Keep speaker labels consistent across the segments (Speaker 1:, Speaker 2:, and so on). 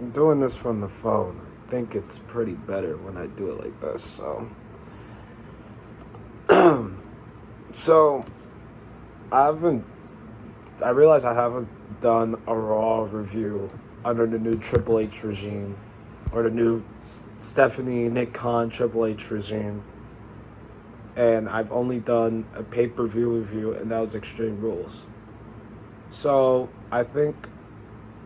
Speaker 1: doing this from the phone. I think it's pretty better when I do it like this. So I realize I haven't done a Raw review under the new Triple H regime, or the new Stephanie Nick Khan Triple H regime. And I've only done a pay-per-view review, and that was Extreme Rules. So I think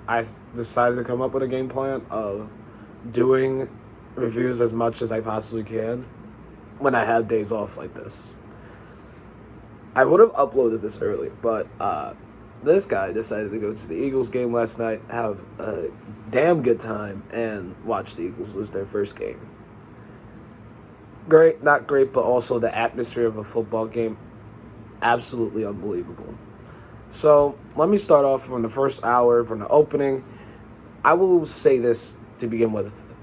Speaker 1: I decided to come up with a game plan of doing reviews as much as I possibly can when I have days off like this. I would have uploaded this earlier, but this guy decided to go to the Eagles game last night, have a damn good time, and watch the Eagles lose their first game. Great, not great, but also the atmosphere of a football game, absolutely unbelievable. So let me start off from the first hour, from the opening. I will say this to begin with.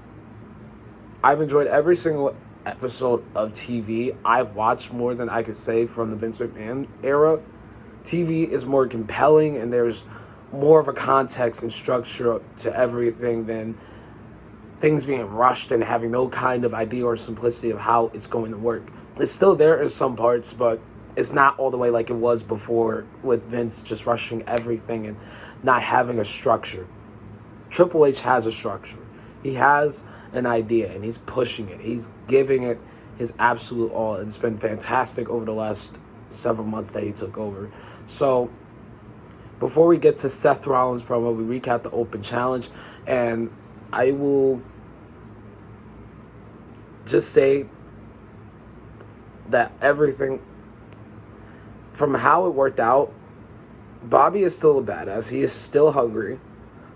Speaker 1: I've enjoyed every single episode of TV. I've watched more than I could say from the Vince McMahon era. TV is more compelling, and there's more of a context and structure to everything than things being rushed and having no kind of idea or simplicity of how it's going to work. It's still there in some parts, but it's not all the way like it was before, with Vince just rushing everything and not having a structure. Triple H has a structure. He has an idea, and he's pushing it. He's giving it his absolute all, and it's been fantastic over the last several months that he took over. So before we get to Seth Rollins' promo, we recap the open challenge, and I will just say that everything from how it worked out, Bobby is still a badass. He is still hungry.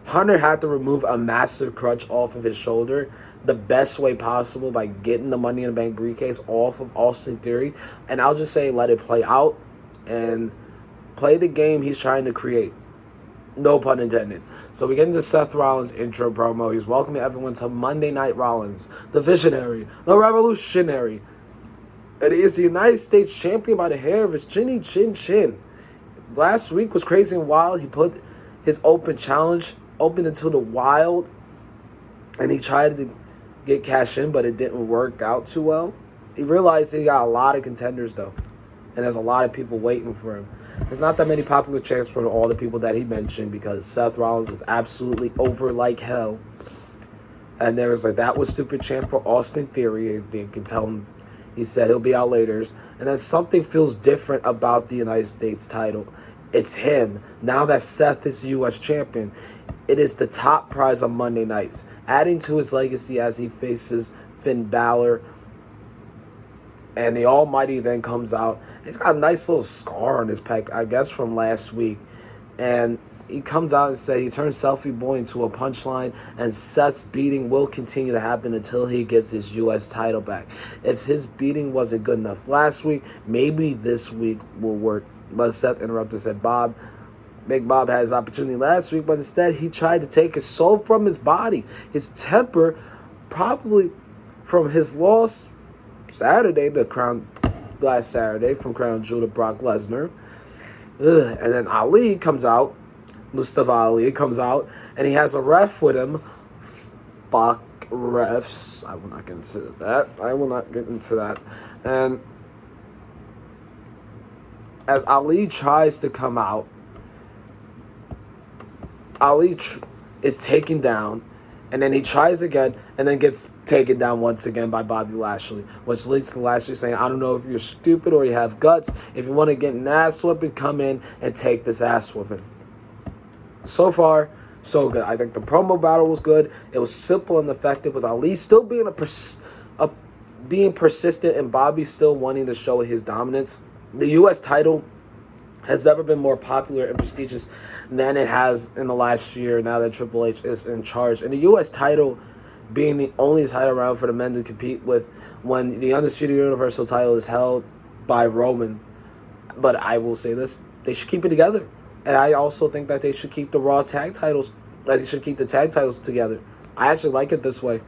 Speaker 1: Hunter had to remove a massive crutch off of his shoulder the best way possible by getting the Money in the Bank briefcase off of Austin Theory. And I'll just say let it play out and play the game he's trying to create. No pun intended. So we get into Seth Rollins' intro promo. He's welcoming everyone to Monday Night Rollins, the visionary, the revolutionary. And he is the United States champion by the hair of his chinny chin chin. Last week was crazy and wild. He put his open challenge open into the wild, and he tried to get cash in, but it didn't work out too well. He realized he got a lot of contenders, though, and there's a lot of people waiting for him. There's not that many popular champs for all the people that he mentioned, because Seth Rollins is absolutely over like hell. And there was like, that was stupid champ for Austin Theory. They can tell him, he said he'll be out later. And then something feels different about the United States title. It's him. Now that Seth is U.S. champion, it is the top prize on Monday nights, adding to his legacy as he faces Finn Balor. And the Almighty then comes out. He's got a nice little scar on his pec, I guess, from last week. And he comes out and says he turns Selfie Boy into a punchline, and Seth's beating will continue to happen until he gets his U.S. title back. If his beating wasn't good enough last week, maybe this week will work. But Seth interrupted and said, Big Bob had his opportunity last week, but instead he tried to take his soul from his body, his temper, probably from his loss Saturday, last Saturday, from Crown Jewel to Brock Lesnar. And then Ali comes out, Mustafa Ali comes out, and he has a ref with him. Fuck refs. I will not get into that. And as Ali tries to come out, Ali is taken down, and then he tries again, and then gets taken down once again by Bobby Lashley, which leads to Lashley saying, I don't know if you're stupid or you have guts. If you want to get an ass whooping, come in and take this ass whooping. So far, so good. I think the promo battle was good. It was simple and effective, with Ali still being being persistent and Bobby still wanting to show his dominance. The U.S. title has never been more popular and prestigious than it has in the last year, now that Triple H is in charge. And the U.S. title being the only title round for the men to compete with, when the Undisputed Universal title is held by Roman. But I will say this, they should keep it together. And I also think that they should keep the Raw tag titles, they should keep the tag titles together. I actually like it this way.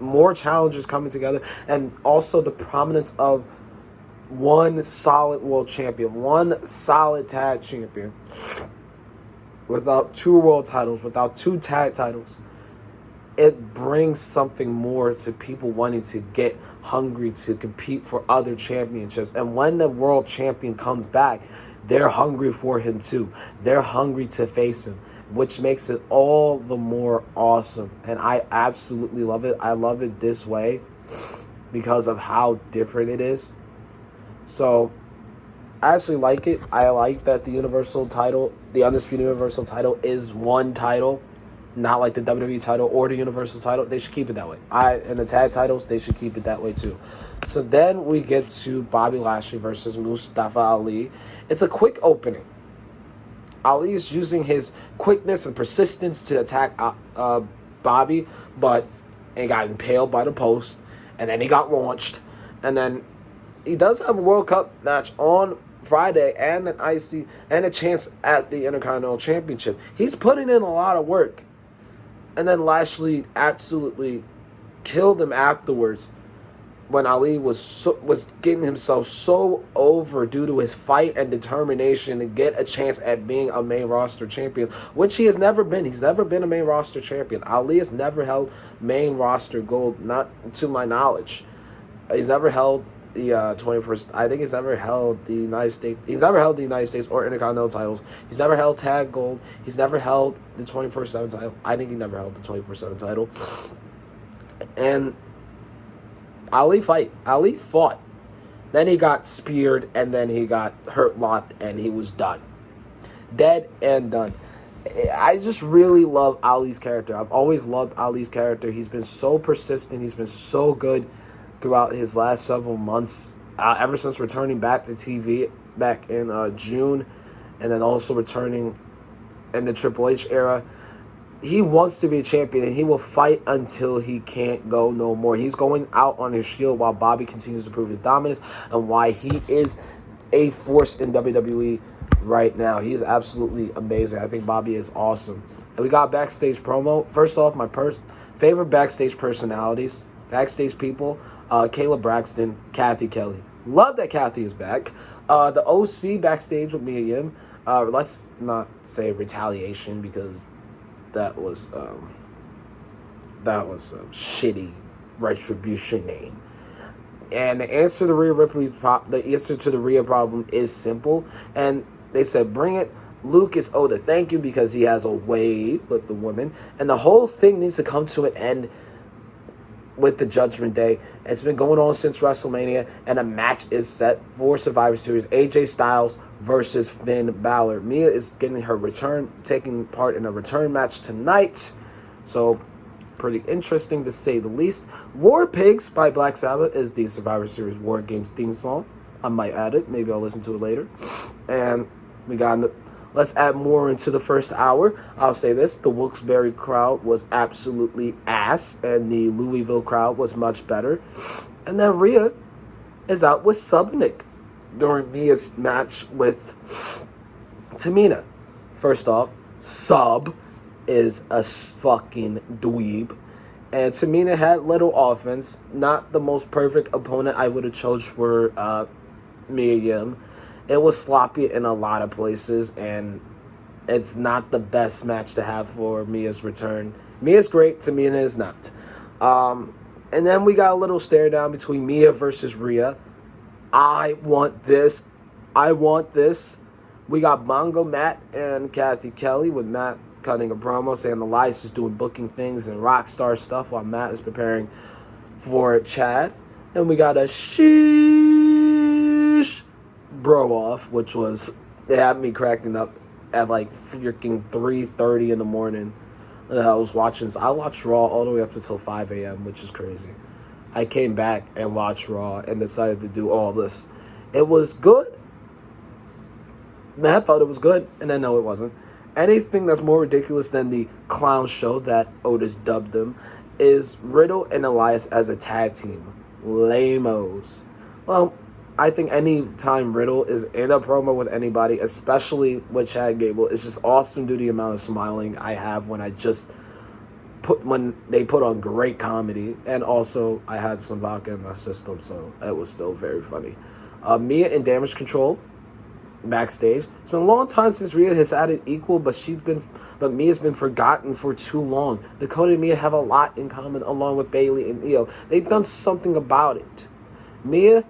Speaker 1: More challengers coming together, and also the prominence of one solid world champion, one solid tag champion, without two world titles, without two tag titles. it brings something more to people wanting to get hungry to compete for other championships. And when the world champion comes back, they're hungry for him too. They're hungry to face him, which makes it all the more awesome. And I absolutely love it. I love it this way because of how different it is. So I actually like it. I like that the Universal title, the Undisputed Universal title, is one title, not like the WWE title or the Universal title. They should keep it that way. And the tag titles, they should keep it that way too. So then we get to Bobby Lashley versus Mustafa Ali. It's a quick opening. Ali is using his quickness and persistence to attack Bobby, but he got impaled by the post, and then he got launched. And then he does have a World Cup match on Friday and an IC and a chance at the Intercontinental Championship. He's putting in a lot of work. And then Lashley absolutely killed him afterwards when Ali was getting himself so over due to his fight and determination to get a chance at being a main roster champion, which he has never been. He's never been a main roster champion. Ali has never held main roster gold, not to my knowledge. He's never held the 21st. I think he's never held the United States. He's never held the United States or Intercontinental titles. He's never held tag gold. He's never held the 24/7 title. I think he never held the 24/7 title. And Ali fought. Then he got speared, and then he got hurt locked, and he was done. Dead and done. I just really love Ali's character. I've always loved Ali's character. He's been so persistent. He's been so good throughout his last several months, ever since returning back to TV back in June, and then also returning in the Triple H era. He wants to be a champion, and he will fight until he can't go no more. He's going out on his shield while Bobby continues to prove his dominance and why he is a force in WWE right now. He is absolutely amazing. I think Bobby is awesome. And we got backstage promo. First off, my favorite backstage personalities, backstage people, Kayla Braxton, Kathy Kelly. Love that Kathy is back. The OC backstage with Mia Yim. Let's not say retaliation because that was a shitty retribution name. And the answer to the Rhea problem is simple. And they said, bring it. Luke is owed a thank you because he has a way with the woman. And the whole thing needs to come to an end with the Judgment Day. It's been going on since WrestleMania, and a match is set for Survivor Series. AJ Styles versus Finn Balor. Mia is taking part in a return match tonight. So, pretty interesting to say the least. War Pigs by Black Sabbath is the Survivor Series War Games theme song. I might add it. Maybe I'll listen to it later. And let's add more into the first hour. I'll say this. The Wilkes-Barre crowd was absolutely ass, and the Louisville crowd was much better. And then Rhea is out with Subnik during Mia's match with Tamina. First off, Sub is a fucking dweeb. And Tamina had little offense. Not the most perfect opponent I would have chose for Mia Yim. It was sloppy in a lot of places, and it's not the best match to have for Mia's return. Mia's great, Tamina is not. And then we got a little stare down between Mia versus Rhea. I want this. We got Bongo Matt and Kathy Kelly, with Matt cutting a promo saying the Elias is doing booking things and rock star stuff while Matt is preparing for Chad. And we got a sheesh bro off, which was, they had me cracking up at like freaking 3:30 in the morning. I was watching this. I watched Raw all the way up until 5 a.m., which is crazy. I came back and watched Raw and decided to do all this. It was good. Matt thought it was good, and then no, it wasn't. Anything that's more ridiculous than the clown show that Otis dubbed them is Riddle and Elias as a tag team. Lame-os. Well, I think any time Riddle is in a promo with anybody, especially with Chad Gable, it's just awesome due to the amount of smiling I have when they put on great comedy. And also, I had some vodka in my system, so it was still very funny. Mia and Damage Control backstage. It's been a long time since Rhea has had it equal, but she's been but Mia's been forgotten for too long. Dakota and Mia have a lot in common along with Bayley and Io. They've done something about it. Mia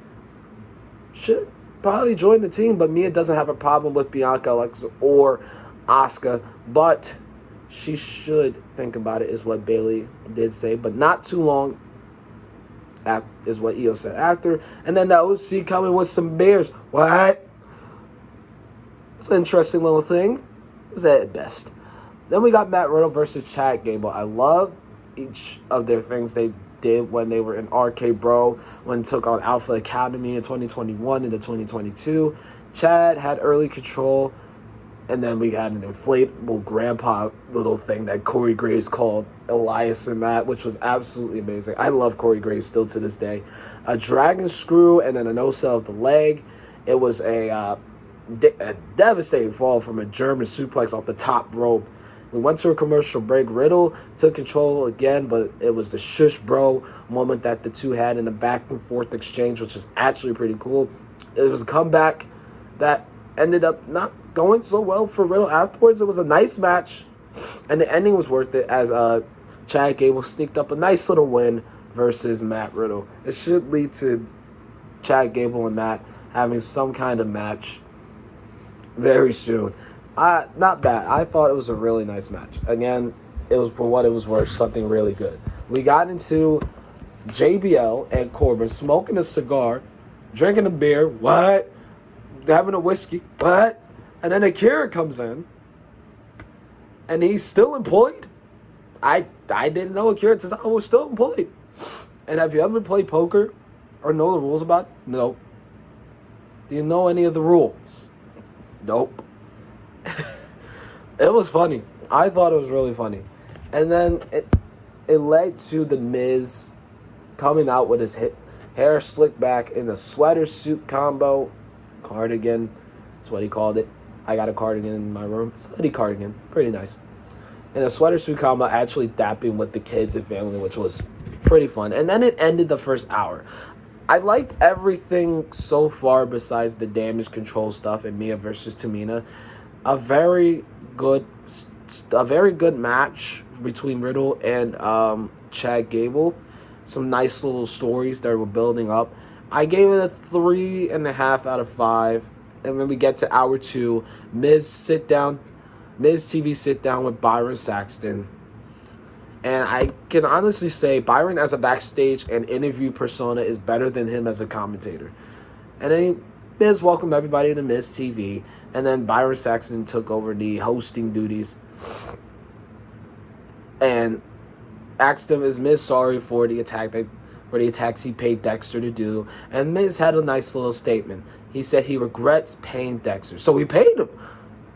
Speaker 1: should probably join the team, but Mia doesn't have a problem with Bianca, Alexa, or Asuka, but she should think about it, is what Bayley did say, but not too long, is what Io said after. And then the OC coming with some bears. What? It's an interesting little thing. It was at best. Then we got Matt Riddle versus Chad Gable. I love each of their things they did when they were in RK Bro, when took on Alpha Academy in 2021 into 2022. Chad had early control, and then we had an inflatable grandpa little thing that Corey Graves called Elias and Matt, which was absolutely amazing. I love Corey Graves still to this day. A dragon screw and then a no-sell of the leg. It was a devastating fall from a German suplex off the top rope. We went to a commercial break. Riddle took control again, but it was the shush bro moment that the two had in a back and forth exchange, which is actually pretty cool. It was a comeback that ended up not going so well for Riddle afterwards. It was a nice match, and the ending was worth it as Chad Gable sneaked up a nice little win versus Matt Riddle. It should lead to Chad Gable and Matt having some kind of match very soon. Not bad. I thought it was a really nice match. Again, it was, for what it was worth, something really good. We got into JBL and Corbin smoking a cigar, drinking a beer, what? Having a whiskey, what? And then Akira comes in, and he's still employed. I didn't know Akira Tozawa was still employed. And have you ever played poker or know the rules about it? No. Do you know any of the rules? Nope. It was funny. I thought it was really funny. And then it led to The Miz coming out with his hair slicked back in a sweater suit combo. Cardigan. That's what he called it. I got a cardigan in my room. It's a hoodie cardigan. Pretty nice. And a sweater suit combo, actually dapping with the kids and family, which was pretty fun. And then it ended the first hour. I liked everything so far besides the damage control stuff and Mia versus Tamina. A very good match between Riddle and Chad Gable. Some nice little stories that were building up. I gave it a 3.5 out of 5. And when we get to hour 2, Miz TV sit down with Byron Saxton. And I can honestly say Byron as a backstage and interview persona is better than him as a commentator. And then Miz welcomed everybody to Miz TV. And then Byron Saxton took over the hosting duties. And asked him, is Miz sorry for the attacks he paid Dexter to do? And Miz had a nice little statement. He said he regrets paying Dexter. So he paid him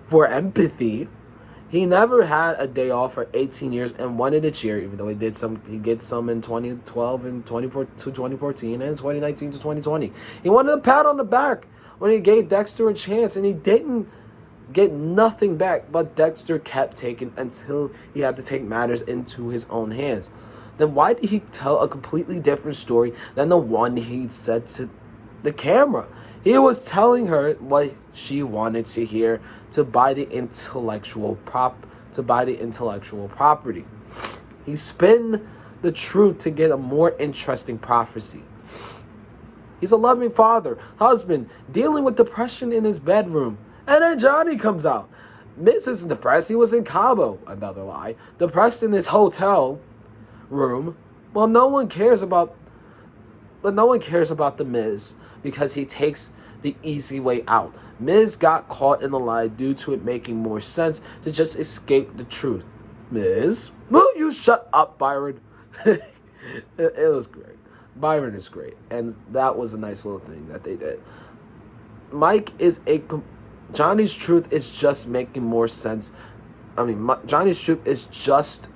Speaker 1: for empathy. He never had a day off for 18 years and wanted a cheer, even though he did some in 2012 and 2014 and 2019 to 2020. He wanted a pat on the back when he gave Dexter a chance, and he didn't get nothing back, but Dexter kept taking until he had to take matters into his own hands. Then why did he tell a completely different story than the one he said to the camera? He was telling her what she wanted to hear, to buy the intellectual property. He spun the truth to get a more interesting prophecy. He's a loving father, husband, dealing with depression in his bedroom. And then Johnny comes out. Miz isn't depressed. He was in Cabo. Another lie. Depressed in his hotel room. Well, no one cares about the Miz because he takes the easy way out. Miz got caught in the lie due to it making more sense to just escape the truth. Miz, will you shut up, Byron? It was great. Byron is great, and that was a nice little thing that they did. Johnny's truth is just making more sense. Johnny's truth is just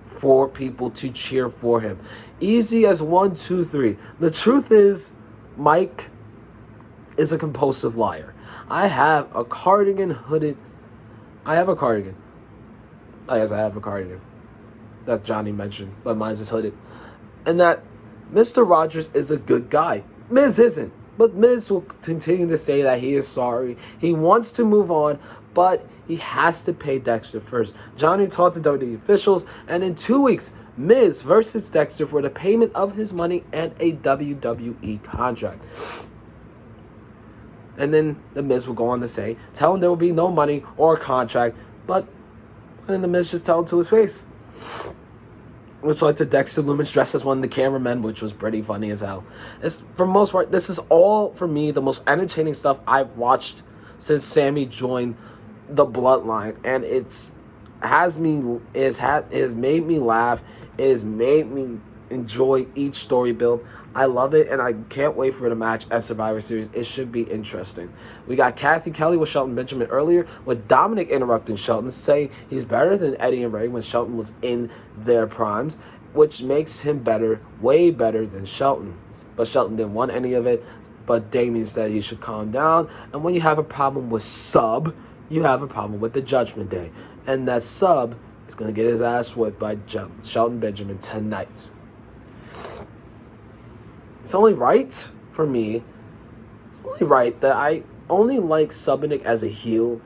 Speaker 1: for people to cheer for him. Easy as 1, 2, 3. The truth is, Mike is a compulsive liar. I have a cardigan hooded. I have a cardigan. I guess I have a cardigan that Johnny mentioned, but mine's is hooded. And that Mr. Rogers is a good guy. Miz isn't. But Miz will continue to say that he is sorry. He wants to move on, but he has to pay Dexter first. Johnny talked to WWE officials, and in 2 weeks, Miz versus Dexter for the payment of his money and a WWE contract. And then the Miz will go on to say, tell him there will be no money or contract, but then the Miz just tell him to his face. Which led to Dexter Lumis dressed as one of the cameramen, which was pretty funny as hell. It's, for the most part, this is all, for me, the most entertaining stuff I've watched since Sammy joined the Bloodline. And it has made me laugh. It has made me enjoy each story build. I love it, and I can't wait for the match at Survivor Series. It should be interesting. We got Kathy Kelly with Shelton Benjamin earlier, with Dominic interrupting Shelton, saying he's better than Eddie and Ray when Shelton was in their primes, which makes him better, way better than Shelton. But Shelton didn't want any of it, but Damien said he should calm down. And when you have a problem with Sub, you have a problem with the Judgment Day. And that Sub is going to get his ass whipped by Shelton Benjamin tonight. It's only right for me. It's only right that I only like Subinick as a heel,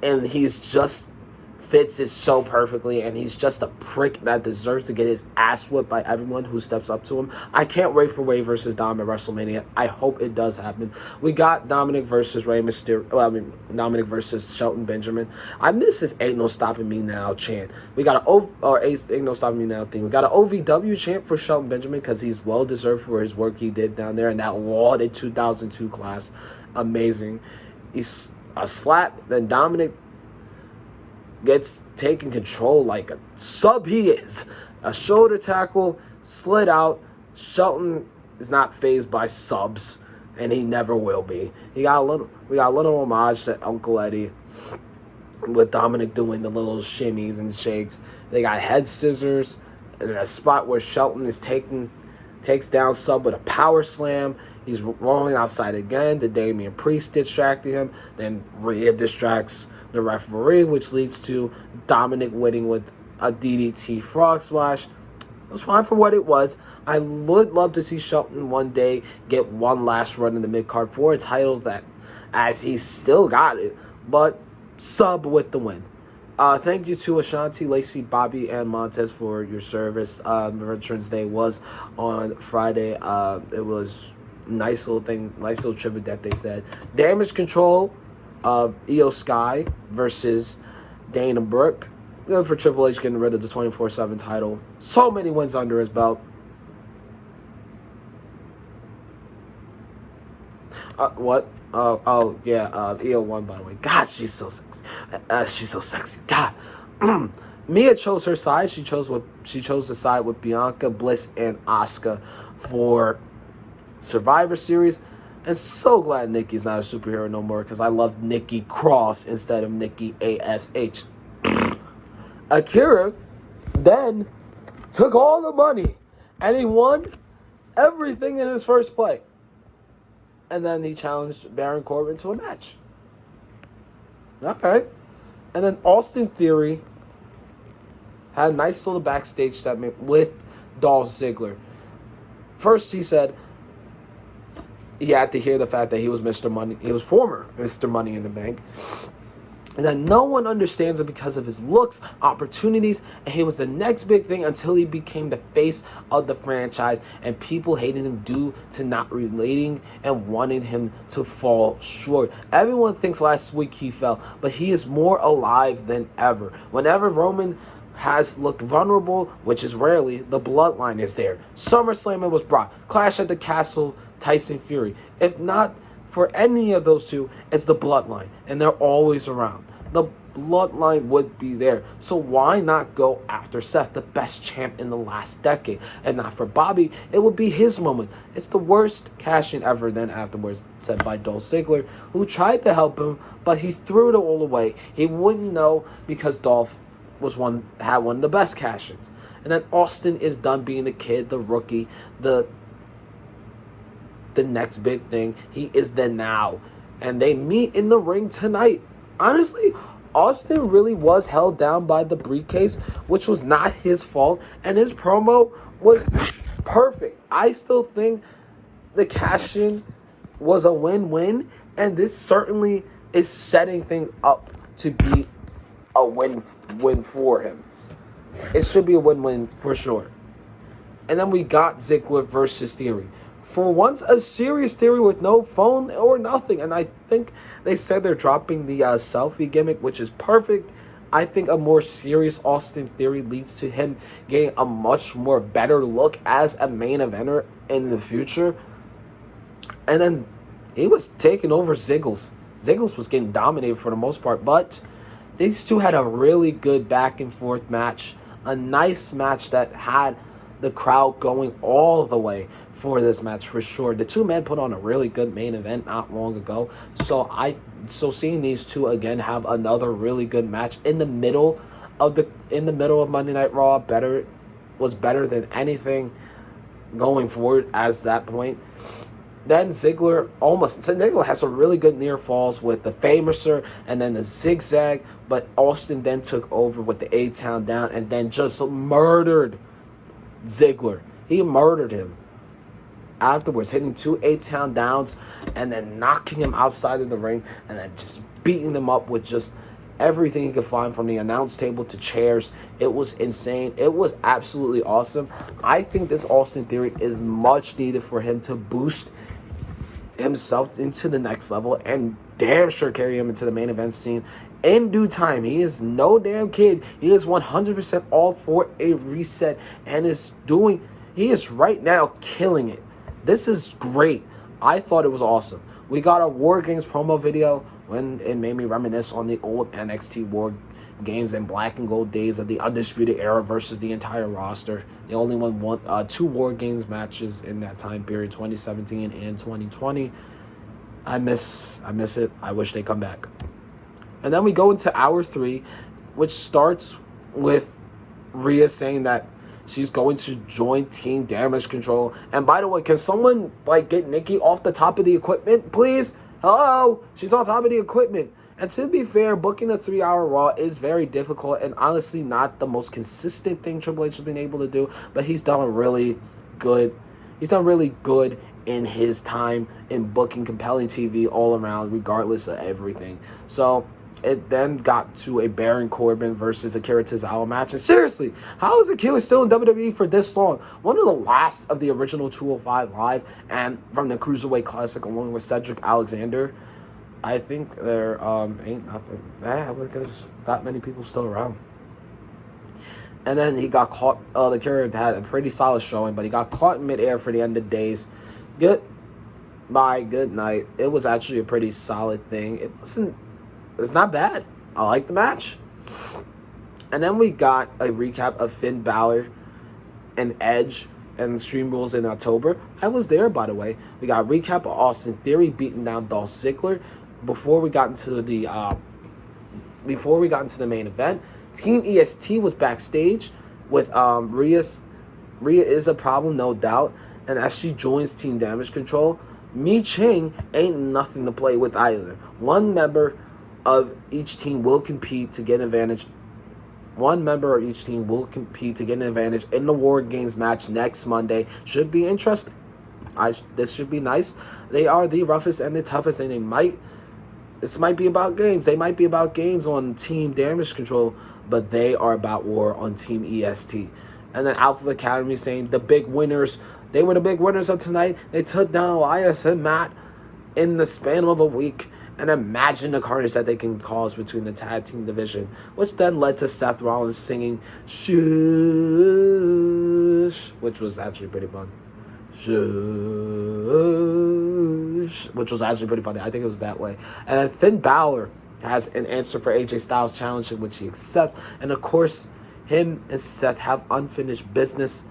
Speaker 1: and he's just fits it so perfectly, and he's just a prick that deserves to get his ass whipped by everyone who steps up to him. I can't wait for Ray versus Dom at WrestleMania. I hope it does happen. We got Dominic versus Rey Mysterio. Dominic versus Shelton Benjamin. I miss his "Ain't No Stopping Me Now" chant. We got Ain't No Stopping Me Now thing. We got an OVW chant for Shelton Benjamin because he's well deserved for his work he did down there in that lauded 2002 class. Amazing. He's a slap. Then Dominic gets taken control like a sub he is. A shoulder tackle, slid out. Shelton is not fazed by subs, and he never will be. We got a little homage to Uncle Eddie with Dominic doing the little shimmies and shakes. They got head scissors in a spot where Shelton takes down Sub with a power slam. He's rolling outside again to Damian Priest distracting him. Then Rhea distracts the referee, which leads to Dominic winning with a DDT frog splash. It was fine for what it was. I would love to see Shelton one day get one last run in the mid-card for a title that, as he's still got it, but Sub with the win. Thank you to Ashanti, Lacey, Bobby, and Montez for your service. Veterans Day was on Friday. It was nice little tribute that they said. Damage Control, Io Sky versus Dana Brooke. Good for Triple H getting rid of the 24/7 title. So many wins under his belt. What? Io won, by the way. God, she's so sexy. She's so sexy. God. Mia chose her side. She chose the side with Bianca, Bliss, and Asuka for Survivor Series. And so glad Nikki's not a superhero no more, because I loved Nikki Cross instead of Nikki ASH. Akira then took all the money and he won everything in his first play. And then he challenged Baron Corbin to a match. Okay. And then Austin Theory had a nice little backstage segment with Dolph Ziggler. First, he said he had to hear the fact that he was Mr. Money. He was former Mr. Money in the Bank. And that no one understands him because of his looks, opportunities, and he was the next big thing until he became the face of the franchise, and people hated him due to not relating and wanting him to fall short. Everyone thinks last week he fell, but he is more alive than ever. Whenever Roman has looked vulnerable, which is rarely, the Bloodline is there. SummerSlam it was Brock. Clash at the Castle, Tyson Fury. If not for any of those two, it's the Bloodline, and they're always around. The Bloodline would be there. So why not go after Seth, the best champ in the last decade? And not for Bobby, it would be his moment. It's the worst cash-in ever. Then afterwards, said by Dolph Ziggler, who tried to help him, but he threw it all away. He wouldn't know because Dolph had one of the best cash-ins. And then Austin is done being the kid, the rookie, the next big thing. He is the now. And they meet in the ring tonight. Honestly, Austin really was held down by the briefcase, which was not his fault. And his promo was perfect. I still think the cash-in was a win-win. And this certainly is setting things up to be a win for him. It should be a win-win for sure. And then we got Ziggler versus Theory. For once, a serious Theory with no phone or nothing. And I think they said they're dropping the selfie gimmick, which is perfect. I think a more serious Austin Theory leads to him getting a much more better look as a main eventer in the future. And then he was taking over Ziggles. Ziggles was getting dominated for the most part, but these two had a really good back and forth match. A nice match that had the crowd going all the way for this match for sure. The two men put on a really good main event not long ago. So seeing these two again have another really good match in the middle of Monday Night Raw was better than anything going forward as that point. Then Ziggler has some really good near falls with the Famouser and then the zigzag, but Austin then took over with the A-Town down and then just murdered Ziggler. He murdered him afterwards, hitting 2 A-Town downs and then knocking him outside of the ring and then just beating them up with just everything he could find, from the announce table to chairs. It was insane. It was absolutely awesome. I think this Austin Theory is much needed for him to boost himself into the next level and damn sure carry him into the main event scene in due time. He is no damn kid. He is 100% all for a reset and he is right now killing it. This is great. I thought it was awesome. We got a War Games promo video when it made me reminisce on the old NXT War Games and black and gold days of the Undisputed Era versus the entire roster. They only won 2 War Games matches in that time period, 2017 and 2020. I miss it. I wish they come back. And then we go into hour 3, which starts with Rhea saying that she's going to join Team Damage Control. And by the way, can someone get Nikki off the top of the equipment, please? Hello? She's on top of the equipment. And to be fair, booking a 3-hour Raw is very difficult and honestly not the most consistent thing Triple H has been able to do, but he's done really good. He's done really good in his time in booking compelling TV all around, regardless of everything. So it then got to a Baron Corbin versus Akira Tozawa match. And seriously, how is Akira still in WWE for this long? One of the last of the original 205 Live and from the Cruiserweight Classic along with Cedric Alexander. I think there ain't nothing. There's that many people still around. And then he got caught. The character had a pretty solid showing, but he got caught in midair for the end of days. Good night. It was actually a pretty solid thing. It's not bad. I like the match. And then we got a recap of Finn Balor and Edge and Stream Rules in October. I was there, by the way. We got a recap of Austin Theory beating down Dolph Ziggler. Before we got into the main event, Team EST was backstage with Rhea. Rhea is a problem, no doubt. And as she joins Team Damage Control, Mi Ching ain't nothing to play with either. One member of each team will compete to get an advantage. One member of each team will compete to get an advantage in the War Games match next Monday. Should be interesting. This should be nice. They are the roughest and the toughest, and this might be about games. They might be about games on Team Damage Control, but they are about war on Team EST. And then Alpha Academy saying the big winners. They were the big winners of tonight. They took down Elias and Matt in the span of a week. And imagine the carnage that they can cause between the tag team division, which then led to Seth Rollins singing "Shush," which was actually pretty fun. Shush, which was actually pretty funny. I think it was that way. And then Finn Balor has an answer for AJ Styles' challenge, in which he accepts. And of course, him and Seth have unfinished business,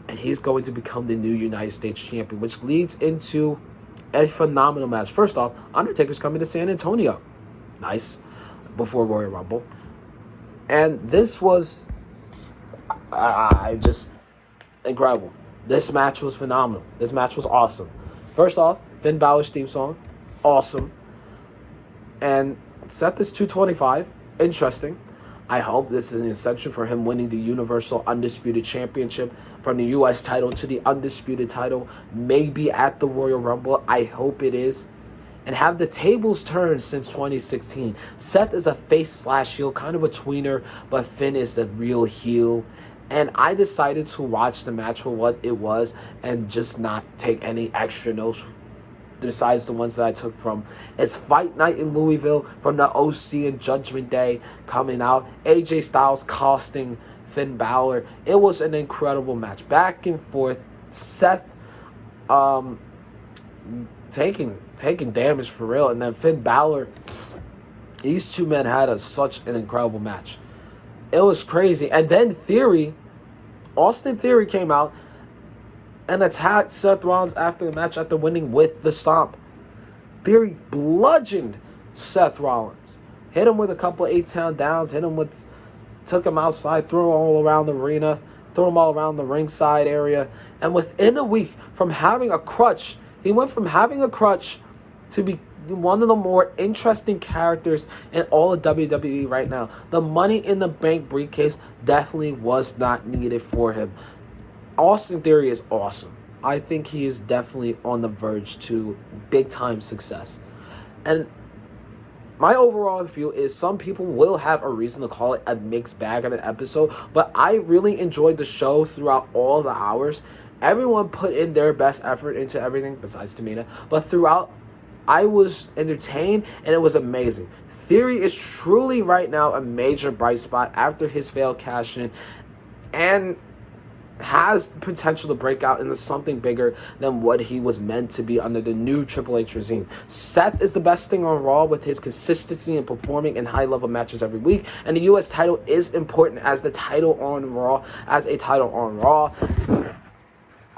Speaker 1: and he's going to become the new United States champion, which leads into a phenomenal match. First off, Undertaker's coming to San Antonio. Nice. Before Royal Rumble. And this was just incredible. This match was phenomenal. This match was awesome. First off, Finn Balor's theme song. Awesome. And Seth is 225. Interesting. I hope this is an essential for him winning the Universal Undisputed Championship from the U.S. title to the Undisputed title, maybe at the Royal Rumble. I hope it is. and have the tables turned since 2016. Seth is a face/heel, kind of a tweener, but Finn is the real heel. And I decided to watch the match for what it was and just not take any extra notes besides the ones that I took from it's Fight Night in Louisville, from the OC and Judgment Day coming out, AJ Styles costing Finn Balor. It was an incredible match, back and forth. Seth taking damage for real, and then Finn Balor. These two men had such an incredible match. It was crazy. And then Austin Theory came out and attacked Seth Rollins after the match, after winning with the stomp. Theory bludgeoned Seth Rollins. Hit him with a couple of 8-count downs. Took him outside, threw him all around the arena, threw him all around the ringside area. And within a week, from having a crutch, he went from having a crutch to be one of the more interesting characters in all of WWE right now. The Money in the Bank briefcase definitely was not needed for him. Austin Theory is awesome. I think he is definitely on the verge to big-time success. And my overall view is some people will have a reason to call it a mixed bag of an episode, but I really enjoyed the show throughout all the hours. Everyone put in their best effort into everything, besides Tamina, but throughout, I was entertained, and it was amazing. Theory is truly right now a major bright spot after his failed cash-in, and has the potential to break out into something bigger than what he was meant to be under the new Triple H regime. Seth is the best thing on Raw with his consistency in performing in high-level matches every week, and the U.S. title is important as a title on Raw,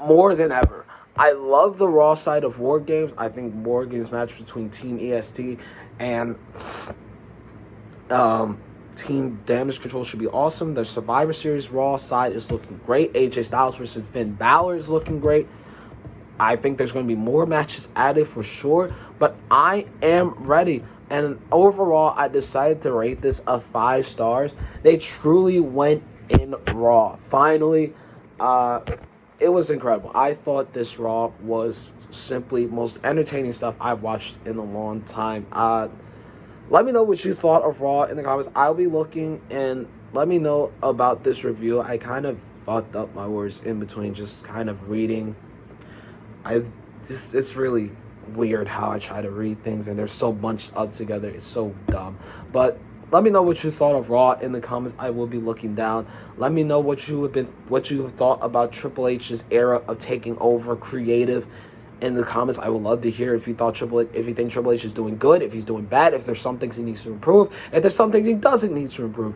Speaker 1: more than ever. I love the Raw side of War Games. I think War Games match between Team EST and Team Damage Control should be awesome. The Survivor Series Raw side is looking great. AJ Styles versus Finn Balor is looking great. I think there's going to be more matches added for sure, but I am ready. And overall, I decided to rate this a 5 stars. They truly went in Raw. Finally, it was incredible. I thought this Raw was simply most entertaining stuff I've watched in a long time. Let me know what you thought of Raw in the comments. I'll be looking, and let me know about this review. I kind of fucked up my words in between, just kind of reading. It's really weird how I try to read things, and they're so bunched up together. It's so dumb. But let me know what you thought of Raw in the comments. I will be looking down. Let me know what you have thought about Triple H's era of taking over creative in the comments. I would love to hear if you think Triple H is doing good, if he's doing bad, if there's some things he needs to improve, if there's some things he doesn't need to improve.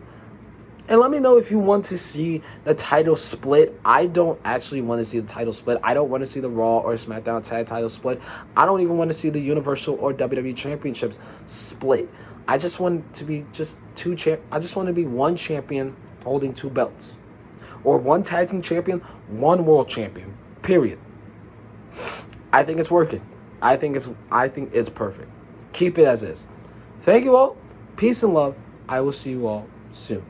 Speaker 1: And let me know if you want to see the title split. I don't actually want to see the title split. I don't want to see the Raw or SmackDown tag title split. I don't even want to see the Universal or WWE Championships split. I just want to be I just want to be one champion holding 2 belts, or one tag team champion, one world champion. Period. I think it's working. I think it's perfect. Keep it as is. Thank you all. Peace and love. I will see you all soon.